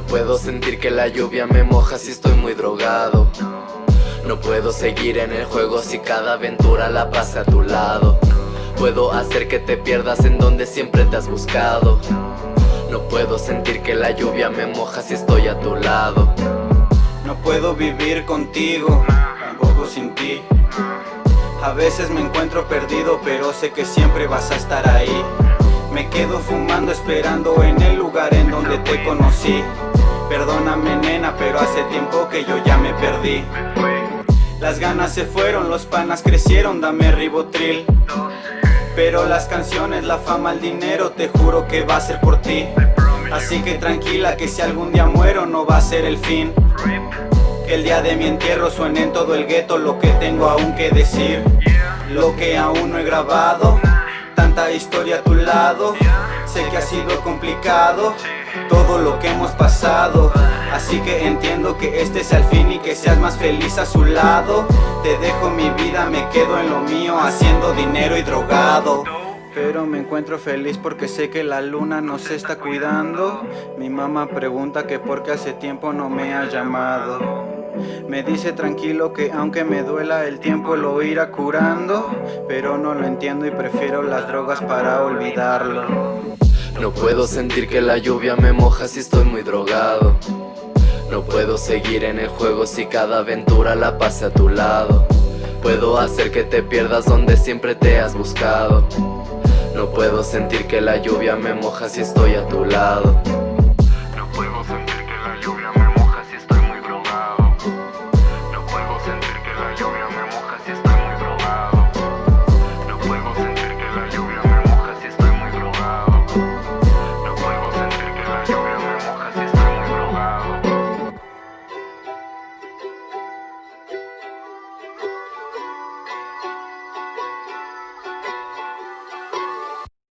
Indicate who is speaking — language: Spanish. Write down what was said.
Speaker 1: puedo sentir que la lluvia me moja si estoy muy drogado. No puedo seguir en el juego si cada aventura la pase a tu lado. Puedo hacer que te pierdas en donde siempre te has buscado. No puedo sentir que la lluvia me moja si estoy a tu lado.
Speaker 2: No puedo vivir contigo, tampoco sin ti. A veces me encuentro perdido, pero sé que siempre vas a estar ahí. Me quedo fumando esperando en el lugar en donde te conocí. Perdóname nena, pero hace tiempo que yo ya me perdí. Las ganas se fueron, los panas crecieron, dame ribotril. Pero las canciones, la fama, el dinero, te juro que va a ser por ti. Así que tranquila que si algún día muero no va a ser el fin. Que el día de mi entierro suene en todo el gueto lo que tengo aún que decir. Lo que aún no he grabado, tanta historia a tu lado. Sé que ha sido complicado todo lo que hemos pasado. Así que entiendo que este sea el fin y que seas más feliz a su lado. Te dejo mi vida, me quedo en lo mío, haciendo dinero y drogado. Pero me encuentro feliz porque sé que la luna nos está cuidando. Mi mamá pregunta que por qué hace tiempo no me ha llamado. Me dice tranquilo que aunque me duela el tiempo lo irá curando. Pero no lo entiendo y prefiero las drogas para olvidarlo.
Speaker 1: No puedo sentir que la lluvia me moja si estoy muy drogado. No puedo seguir en el juego si cada aventura la pase a tu lado. Puedo hacer que te pierdas donde siempre te has buscado. No puedo sentir que la lluvia me moja si estoy a tu lado.